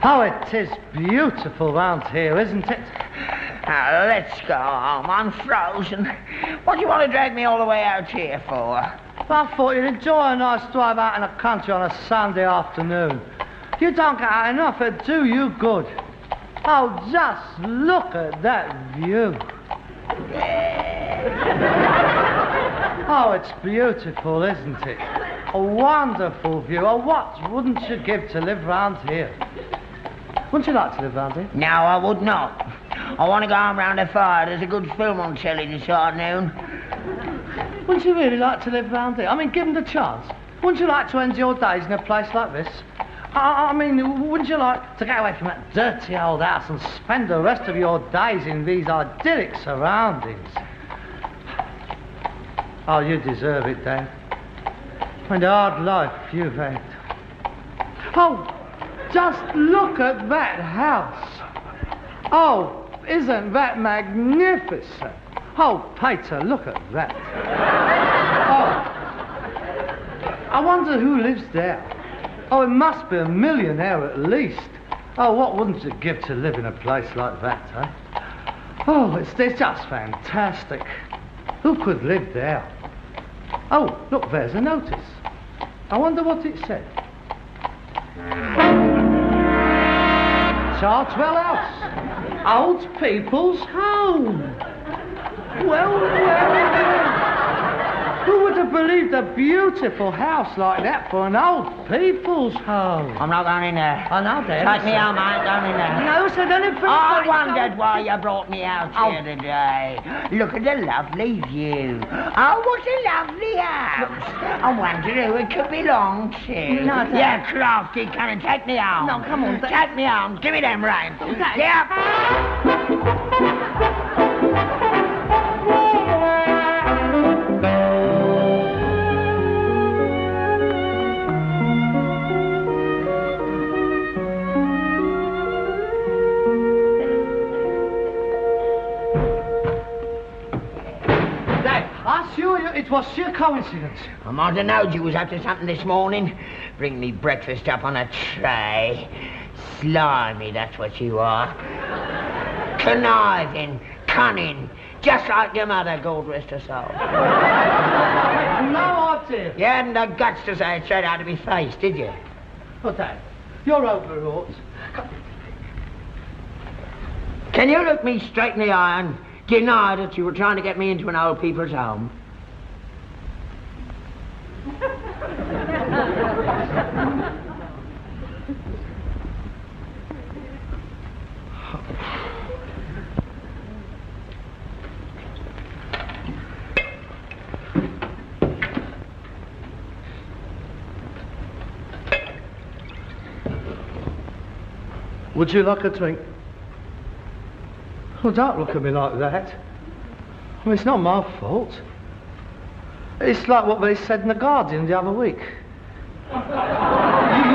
Oh, it is beautiful round here, isn't it? Now, let's go home. I'm frozen. What do you want to drag me all the way out here for? I thought you'd enjoy a nice drive out in the country on a Sunday afternoon. You don't get out enough, it'd do you good. Oh, just look at that view. Oh, it's beautiful, isn't it? A wonderful view. Oh, what wouldn't you give to live round here? Wouldn't you like to live round here? No, I would not. I want to go home round the fire. There's a good film on telly this afternoon. Wouldn't you really like to live round here? I mean, given the chance, wouldn't you like to end your days in a place like this? I mean, wouldn't you like to get away from that dirty old house and spend the rest of your days in these idyllic surroundings? Oh, you deserve it, Dad. And a hard life you've had. Oh, just look at that house. Oh, isn't that magnificent? Oh, Peter, look at that. Oh, I wonder who lives there. Oh, it must be a millionaire at least. Oh, what wouldn't you give to live in a place like that, eh? Oh, it's just fantastic. Who could live there? Oh, look, there's a notice. I wonder what it said. Chartwell House, old people's home. Well. Who would have believed a beautiful house like that for an old people's home? I'm not going in there. I know, Dad. Take me home, I ain't going in there. No, said anything. I wondered why you brought me out here today. Look at the lovely view. Oh, what a lovely house. I wonder who it could belong to. No, Dad. Yeah, crafty, come and take me home. No, come on, Dad. Take me home. Give me them reins. Dad. Yep. It was sheer coincidence. I might have known you was up to something this morning. Bring me breakfast up on a tray. Slimy, that's what you are. Conniving, cunning, just like your mother, God rest her soul. No idea. You hadn't the guts to say it straight out of my face, did you? Well, Dad, you're overwrought. Can you look me straight in the eye and deny that you were trying to get me into an old people's home? Would you like a drink? Oh, don't look at me like that. I mean, it's not my fault. It's like what they said in The Guardian the other week. You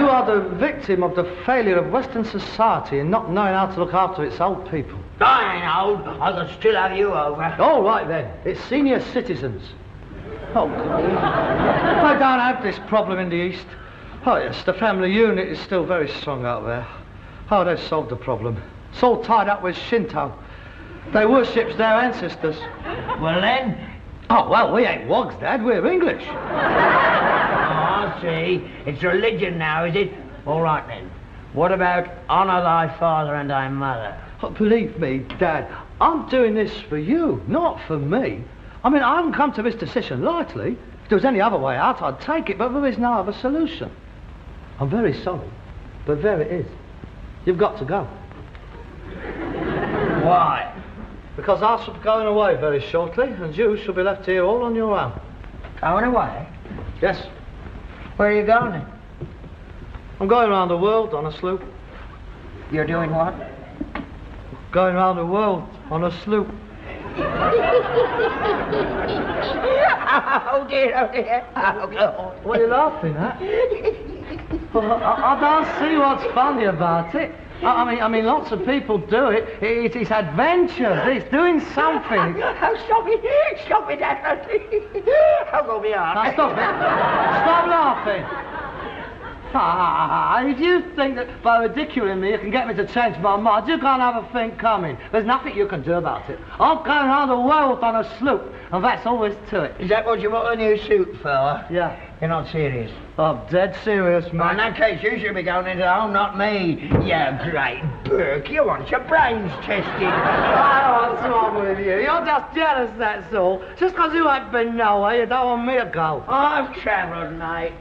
are the victim of the failure of Western society in not knowing how to look after its old people. I ain't old. I could still have you over. All right, then. It's senior citizens. Oh, God. They don't have this problem in the East. Oh, yes, the family unit is still very strong out there. Oh, they've solved the problem. It's all tied up with Shinto. They worship their ancestors. Well, then? Oh, well, we ain't wogs, Dad. We're English. Oh, I see. It's religion now, is it? All right, then. What about honour thy father and thy mother? Oh, believe me, Dad, I'm doing this for you, not for me. I mean, I haven't come to this decision lightly. If there was any other way out, I'd take it, but there is no other solution. I'm very sorry, but there it is. You've got to go. Why? Because I shall be going away very shortly, and you shall be left here all on your own. Going away? Yes. Where are you going then? I'm going around the world on a sloop. You're doing what? Going around the world on a sloop. Oh dear, oh dear. Oh, God. What are you laughing at? Well, I don't see what's funny about it. I mean, lots of people do it. It's adventures. It's doing something. Oh, stop it, Dad. I'll go beyond. Now, stop it. Stop laughing. If you think that by ridiculing me you can get me to change my mind, you can't have a thing coming. There's nothing you can do about it. I'm going around the world on a sloop, and that's all there is to it. Is that what you want a new suit for? Yeah. You're not serious? I'm dead serious, mate. Well, in that case, you should be going into the home, not me. You great Burke, you want your brains tested. Oh, what's wrong with you? You're just jealous, that's all. Just because you ain't been nowhere, you don't want me to go. I've travelled, mate.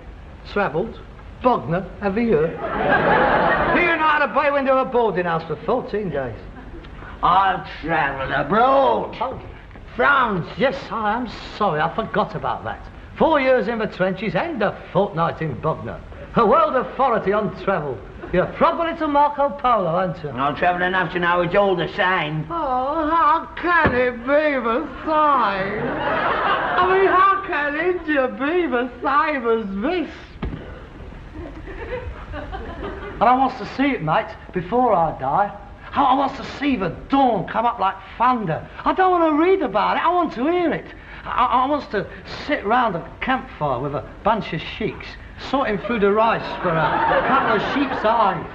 Travelled? Bognor, have you? You know how to bay window of a boarding house for 14 days. I've travelled abroad. Oh. France. Yes, I am sorry, I forgot about that. 4 years in the trenches and a fortnight in Bognor. A world authority on travel. You're a proper little Marco Polo, aren't you? I've travelled enough to know it's all the same. Oh, how can it be the same? I mean, how can India be the same as this? And I wants to see it, mate, before I die. I wants to see the dawn come up like thunder. I don't want to read about it, I want to hear it. I wants to sit round a campfire with a bunch of sheiks, sorting through the rice for a couple of sheep's eyes.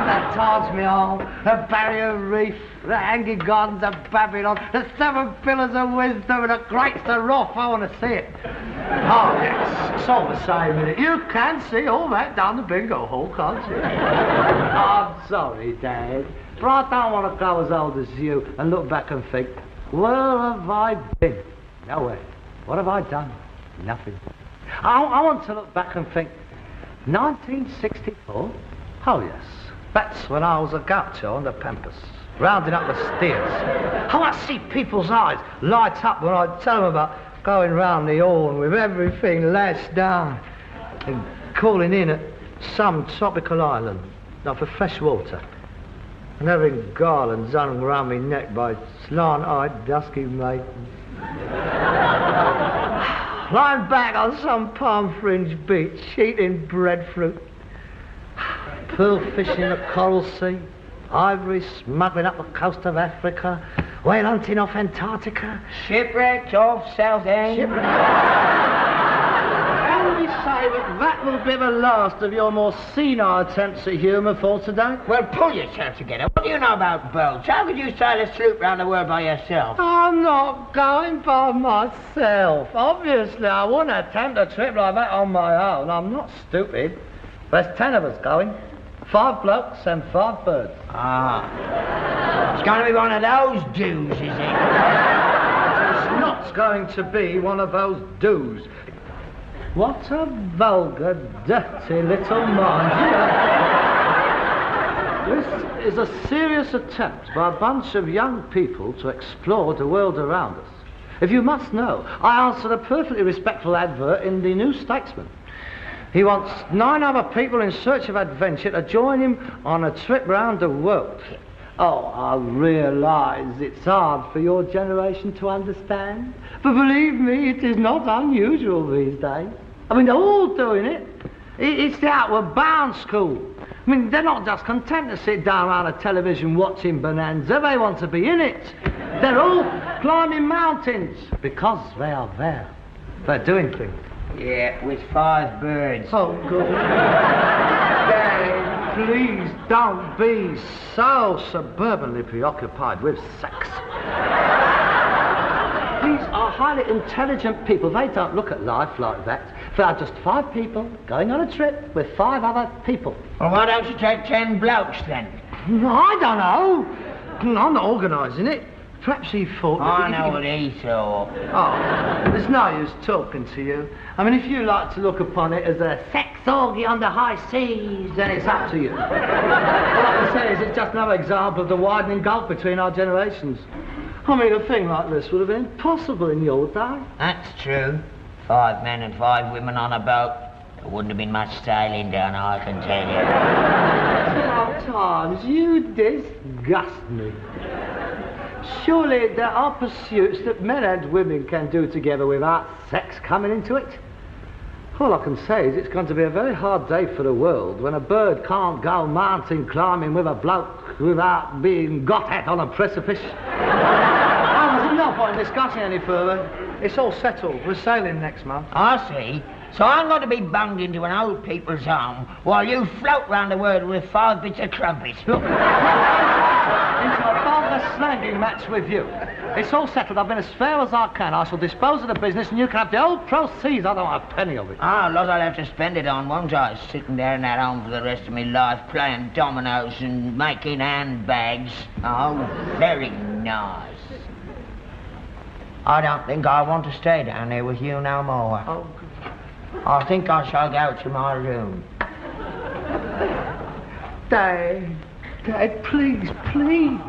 That Taj Mahal, the Barrier Reef, the Hanging Gardens of Babylon, the 7 Pillars of Wisdom, and the Greats of Wrath. I want to see it. Oh, yes, it's all the same, isn't it? You can see all that down the bingo hall, can't you? I'm sorry, Dad, but I don't want to go as old as you and look back and think, where have I been? Nowhere. What have I done? Nothing. I want to look back and think, 1964? Oh, yes. That's when I was a gaucho on the Pampas, rounding up the steers. I want to see people's eyes light up when I tell them about going round the Horn with everything lashed down and calling in at some tropical island, not for fresh water, and having garlands hung round me neck by slant-eyed, dusky maidens. Lying back on some palm-fringed beach, eating breadfruit, pearl fishing in the Coral Sea, ivory smuggling up the coast of Africa, whale hunting off Antarctica, Shipwrecked off South End. Can we say that will be the last of your more senile attempts at humour for today? Well, pull yourself together. What do you know about boats? How could you sail a sloop round the world by yourself? I'm not going by myself. Obviously, I wouldn't attempt a trip like that on my own. I'm not stupid. There's 10 of us going. 5 blokes and 5 birds. Ah. It's going to be one of those do's, is it? It's not going to be one of those do's. What a vulgar, dirty little mind. This is a serious attempt by a bunch of young people to explore the world around us. If you must know, I answered a perfectly respectful advert in the New Statesman. He wants 9 other people in search of adventure to join him on a trip round the world. Oh, I realise it's hard for your generation to understand, but believe me, it is not unusual these days. I mean, they're all doing it. It's the outward bound school. I mean, they're not just content to sit down around a television watching Bonanza, they want to be in it. They're all climbing mountains because they are there. They're doing things. Yeah, with 5 birds. Oh, good. Dad, please don't be so suburbanly preoccupied with sex. These are highly intelligent people. They don't look at life like that. They are just 5 people going on a trip with 5 other people. Well, why don't you take 10 blokes, then? I don't know. I'm not organising it. Perhaps he thought... I know what he thought. Oh, there's no use talking to you. I mean, if you like to look upon it as a sex orgy on the high seas, then it's up to you. All I can say is it's just another example of the widening gulf between our generations. I mean, a thing like this would have been impossible in your day. That's true. 5 men and 5 women on a boat. There wouldn't have been much sailing done, I can tell you. Sometimes you disgust me. Surely there are pursuits that men and women can do together without sex coming into it. All I can say is it's going to be a very hard day for the world when a bird can't go mountain climbing with a bloke without being got at on a precipice. There's no point in discussing any further. It's all settled. We're sailing next month. I see. So I'm going to be bunged into an old people's home while you float round the world with 5 bits of crumpets. Look, into a vulgar slanging match with you. It's all settled. I've been as fair as I can. I shall dispose of the business and you can have the whole proceeds. I don't want a penny of it. Ah, lot I'll have to spend it on, won't I? Sitting there in that home for the rest of my life, playing dominoes and making handbags. Oh, very nice. I don't think I want to stay down there with you no more. Oh, I think I shall go to my room. Dad, please, please,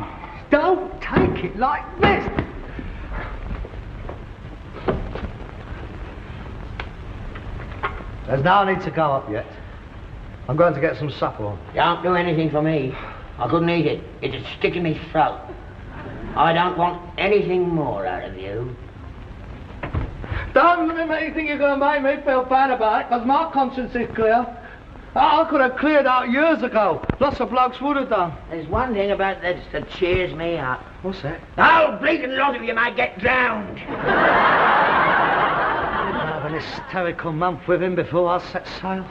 don't take it like this. There's no need to go up yet. I'm going to get some supper on. Don't do anything for me. I couldn't eat it. It'd stick in my throat. I don't want anything more out of you. Don't make me think you're going to make me feel bad about it, because my conscience is clear. I could have cleared out years ago. Lots of blokes would have done. There's one thing about this that cheers me up. What's that? The whole bleeding lot of you might get drowned. I'll have an hysterical month with him before I set sail.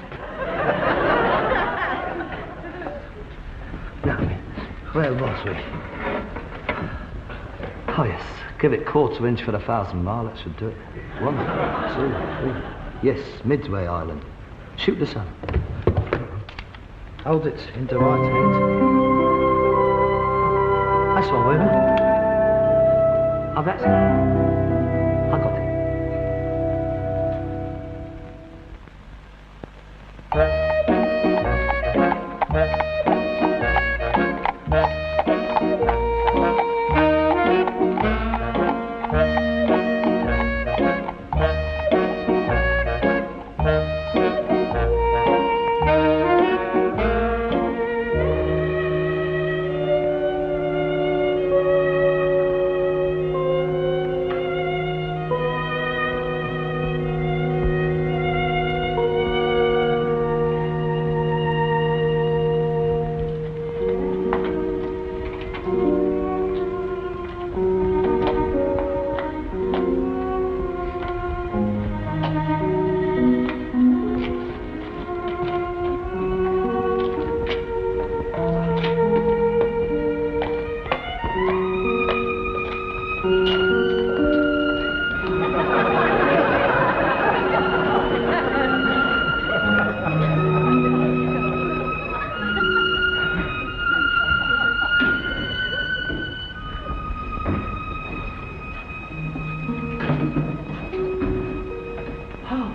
Now, where was we? Oh, yes. Give it 1/4 inch for the 1,000 mile. That should do it. 1, 2, 3. Yes, Midway Island. Shoot the sun. Hold it into right hand. That's one, Weaver. Oh, that's it. I got it.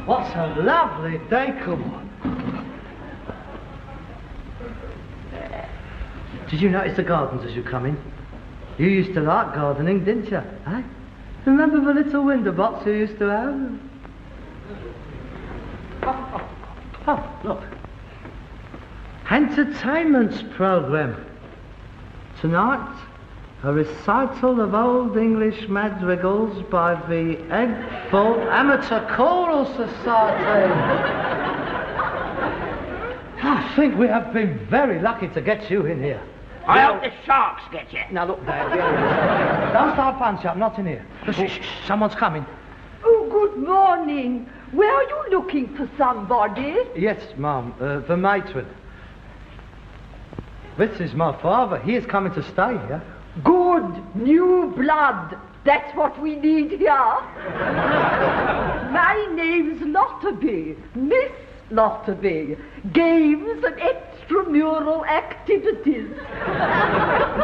What's a lovely day, come on. Did you notice the gardens as you come in? You used to like gardening, didn't you? Eh? Remember the little window box you used to have? Oh, look. Entertainments programme. Tonight, a recital of Old English madrigals by the Eggful Amateur Choral Society. I think we have been very lucky to get you in here. I hope the sharks get you. Now look, Dad, don't start punch up, not in here. Shh, someone's coming. Oh, good morning. Were you looking for somebody? Yes, Mum, the matron. This is my father. He is coming to stay here. Good, new blood. That's what we need here. My name's Lotterby, Miss Lotterby. Games and extramural activities.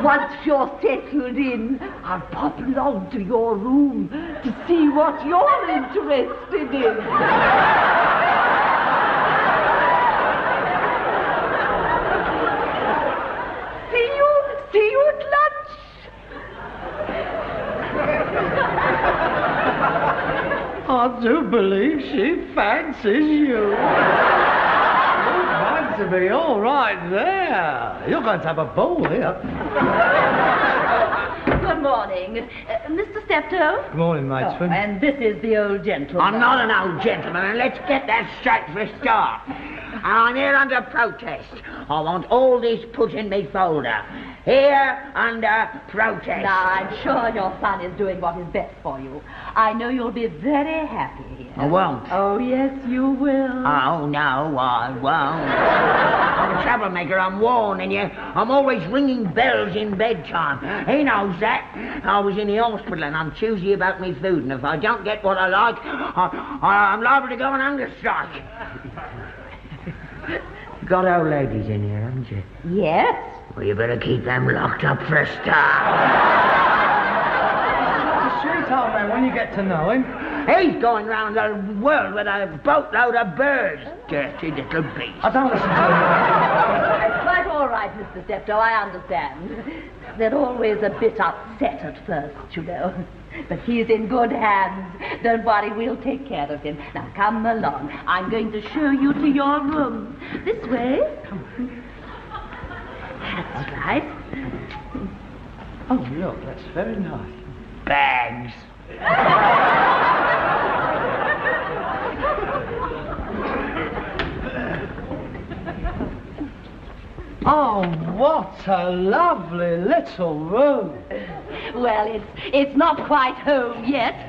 Once you're settled in, I'll pop along to your room to see what you're interested in. See you at lunch. I do believe she fancies you. You're going to be all right there. You're going to have a ball here. Good morning. Mr. Steptoe? Good morning, matron. And this is the old gentleman. I'm not an old gentleman, and let's get that straight for a start. And I'm here under protest. I want all this put in me folder. here under protest. Now, I'm sure your son is doing what is best for you. I know you'll be very happy here. I won't. Oh, yes, you will. Oh, no, I won't. I'm a troublemaker, I'm warning you. I'm always ringing bells in bedtime. He knows that. I was in the hospital and I'm choosy about me food, and if I don't get what I like, I'm liable to go on hunger strike. You got old ladies in here, haven't you? Yes. Well, you better keep them locked up for a start. He's a sweet old man when you get to know him. He's going round the world with a boatload of birds. Dirty little beast. I don't listen to him. It's quite all right, Mr. Steptoe, I understand. They're always a bit upset at first, you know. But he's in good hands. Don't worry, we'll take care of him. Now, come along. I'm going to show you to your room. This way. That's right. Oh, look, that's very nice. Bags. Oh, what a lovely little room. Well, it's not quite home yet,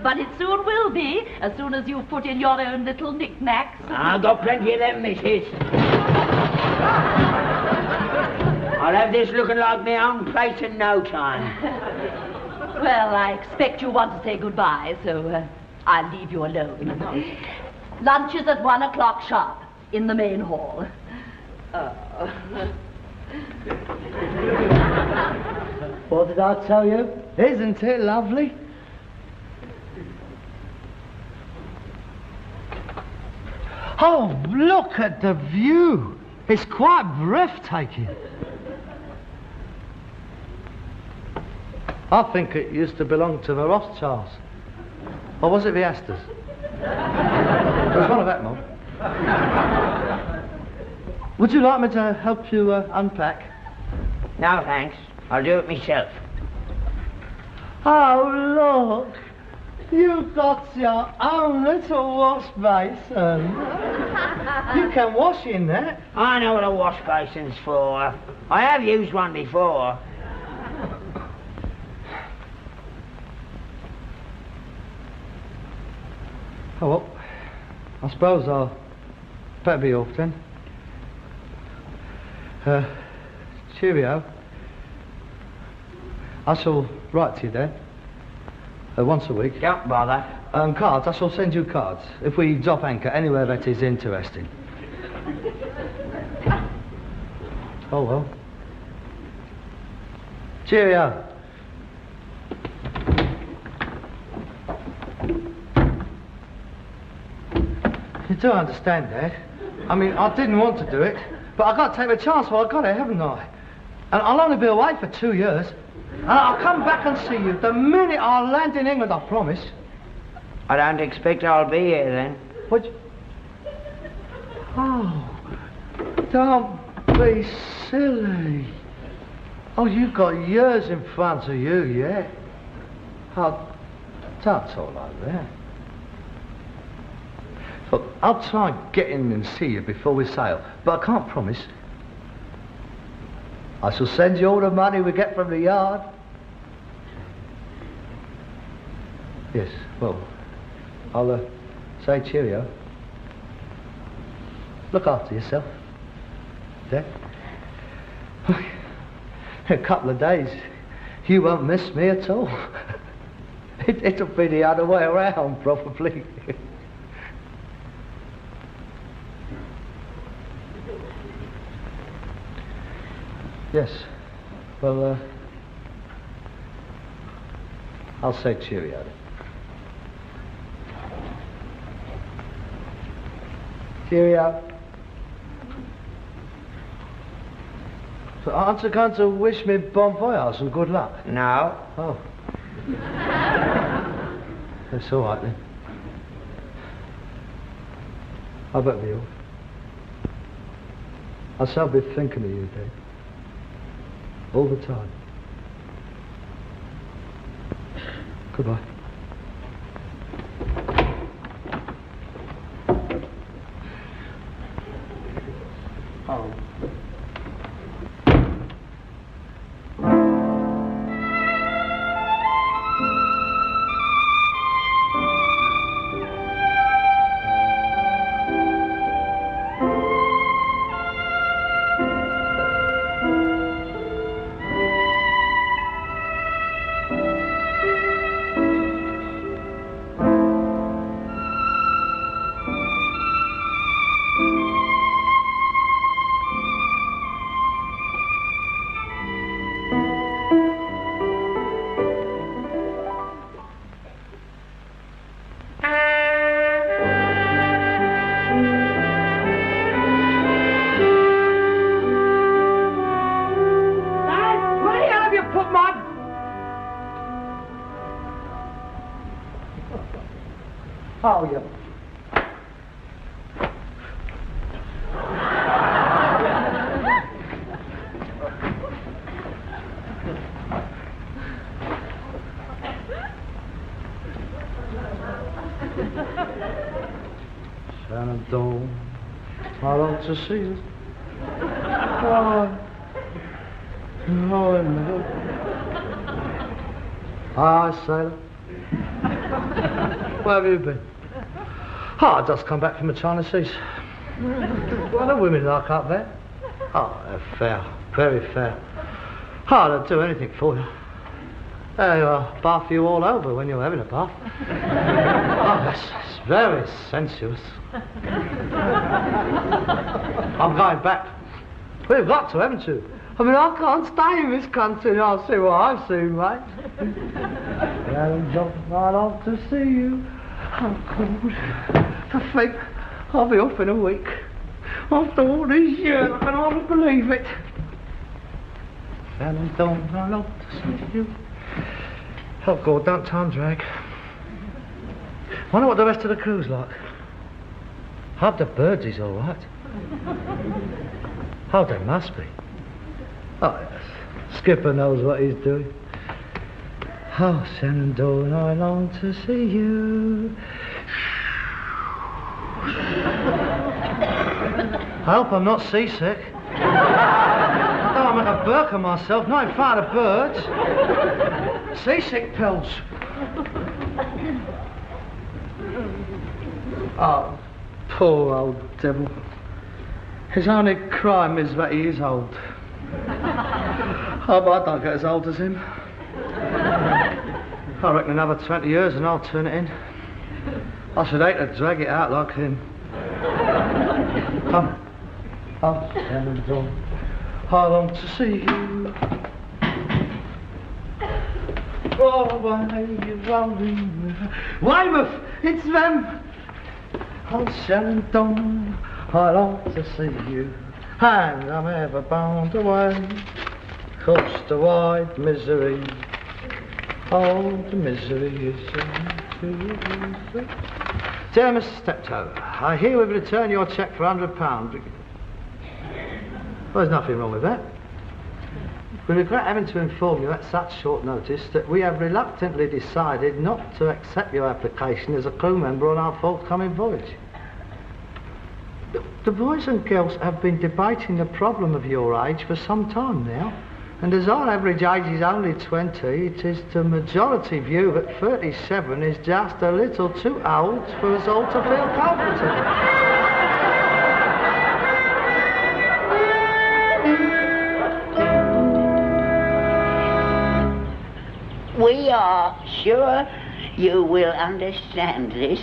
but it soon will be, as soon as you've put in your own little knickknacks. I've got plenty of them, missus. I'll have this looking like my own place in no time. Well, I expect you want to say goodbye, so I'll leave you alone. Lunch is at 1 o'clock sharp, in the main hall. What did I tell you? Isn't it lovely? Oh, look at the view. It's quite breathtaking. I think it used to belong to the Rothschilds. Or was it the Astors? It was one of that, Mum. Would you like me to help you unpack? No, thanks. I'll do it myself. Oh, look. You've got your own little wash basin. You can wash in that. I know what a wash basin's for. I have used one before. Oh, well, I suppose I'll better be off then. Cheerio. I shall write to you then. Once a week. Don't bother. Cards, I shall send you cards. If we drop anchor anywhere that is interesting. Oh, well. Cheerio. You do understand that? I mean, I didn't want to do it, but I've got to take the chance while I've got it, haven't I? And I'll only be away for 2 years. And I'll come back and see you the minute I land in England, I promise. I don't expect I'll be here then. Would you? Oh, don't be silly. Oh, you've got years in front of you yet. Oh, don't talk like that. Look, I'll try and get in and see you before we sail, but I can't promise. I shall send you all the money we get from the yard. Yes, well, I'll say cheerio. Look after yourself. Yeah? In a couple of days, you won't miss me at all. It'll be the other way around, probably. Yes. Well, I'll say cheerio. Cheerio. So aren't you going to wish me bon voyage and good luck? No. Oh. That's all right then. I better be off. I shall be thinking of you, Dave. All the time. Goodbye. Oh. Oh, yeah. Shenandoah, I love to see you. Oh, no. Hi, sailor. Where have you been? Oh, I just come back from the China Seas. What are women like up there? Oh, they're fair, very fair. Oh, they'll do anything for you. They bath you all over when you're having a bath. Oh, that's very sensuous. I'm going back. We've got to, haven't you? I mean, I can't stay in this country and I'll see what I've seen, mate. I'd love to see you. Oh, God. I think I'll be off in a week. After all these years, I can hardly believe it. I'd love to see you. Oh, God, don't time drag. Wonder what the rest of the crew's like. Hope the birdie's all right. Oh, they must be. Oh, yes. Skipper knows what he's doing. Oh, Shenandoah, I long to see you. I hope I'm not seasick. I don't want to make a burk of myself, not in front of birds. Seasick pills. Oh, poor old devil. His only crime is that he is old. Oh, but I don't get as old as him. I reckon another 20 years and I'll turn it in. I should hate to drag it out like him. Come. Oh, Shenandoah, I long to see you. Oh, why you rolling river. Weymouth, it's them. Oh, Shenandoah, I long to see you. And I'm ever bound away. Across the wide misery. Oh, the misery is Dear Mr. Steptoe, I herewith return your cheque for £100. Well, there's nothing wrong with that. We regret having to inform you at such short notice that we have reluctantly decided not to accept your application as a crew member on our forthcoming voyage. The boys and girls have been debating the problem of your age for some time now. And as our average age is only 20, it is the majority view that 37 is just a little too old for us all to feel comfortable. We are sure you will understand this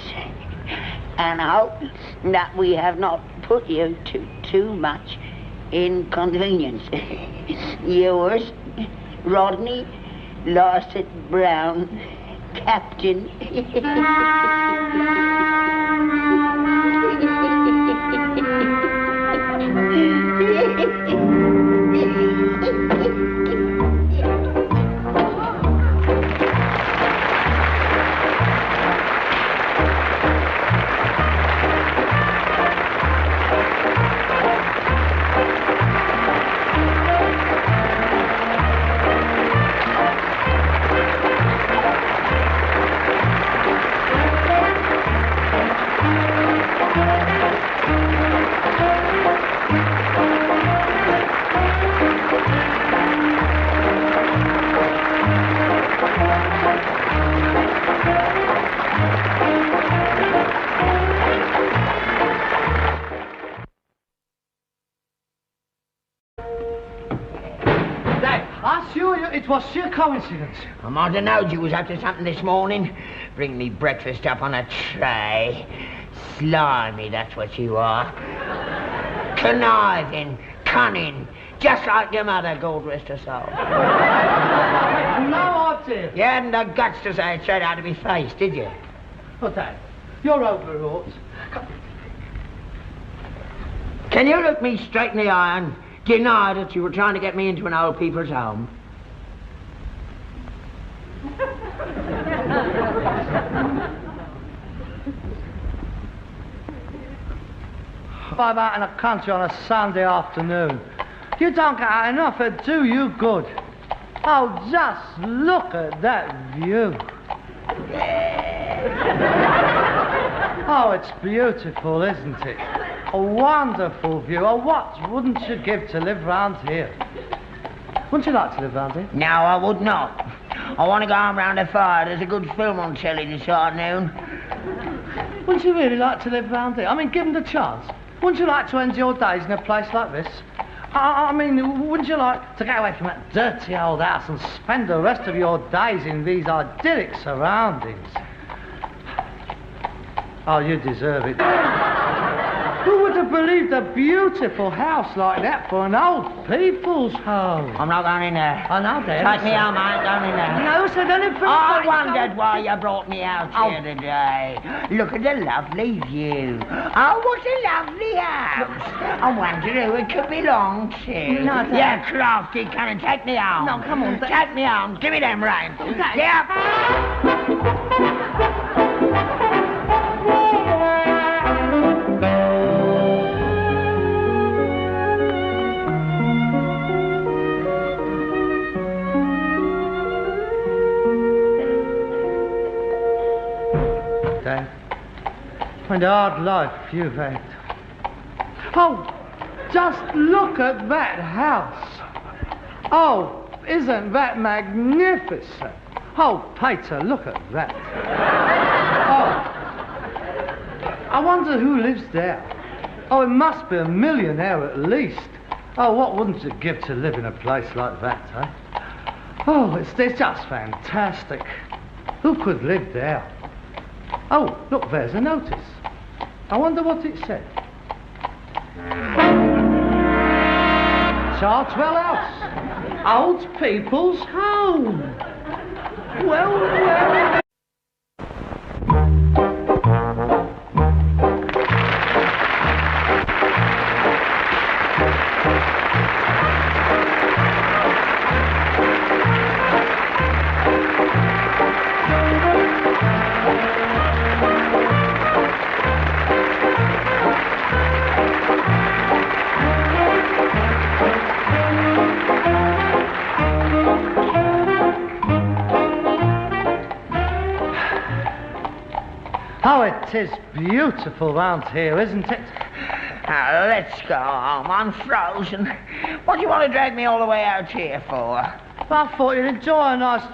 and hope that we have not put you to too much inconvenience. Yours, Rodney Lawson Brown, Captain. It was sheer coincidence. I might have known you was up to something this morning. Bring me breakfast up on a tray. Slimy, that's what you are. Conniving, cunning, just like your mother, God rest her soul. No idea. You hadn't the guts to say it straight out of my face, did you? Oh, Dad, you're overwrought. Can you look me straight in the eye and deny that you were trying to get me into an old people's home? I'm out in the country on a Sunday afternoon. You don't get out enough, it do you good. Oh, just look at that view. Oh, it's beautiful, isn't it? A wonderful view. Oh, what wouldn't you give to live round here? Wouldn't you like to live round here? No, I would not. I want to go home round the fire. There's a good film on telly this afternoon. Wouldn't you really like to live round here? I mean, given the chance, wouldn't you like to end your days in a place like this? I mean, wouldn't you like to get away from that dirty old house and spend the rest of your days in these idyllic surroundings? Oh, you deserve it. Who would have believed a beautiful house like that for an old people's home? I'm not going in there. I know, Dad. Take me home, I ain't going in there. No, said anything. I wondered why you brought me out here today. Look at the lovely view. Oh, what a lovely house. I wonder who it could belong to. No, Dad. Yeah, crafty, come and take me home. No, come on, Dad. Take me home. Give me them reins. Dad. Yeah. Dad, and a hard life you've had. Oh, just look at that house. Oh, isn't that magnificent? Oh, Peter, look at that. Oh, I wonder who lives there. Oh, it must be a millionaire at least. Oh, what wouldn't you give to live in a place like that, eh? Oh, it's just fantastic. Who could live there? Oh, look, there's a notice. I wonder what it said. Chartwell House, old people's home. Well. Oh, it is beautiful round here, isn't it? Now, let's go home. I'm frozen. What do you want to drag me all the way out here for? I thought you'd enjoy a nice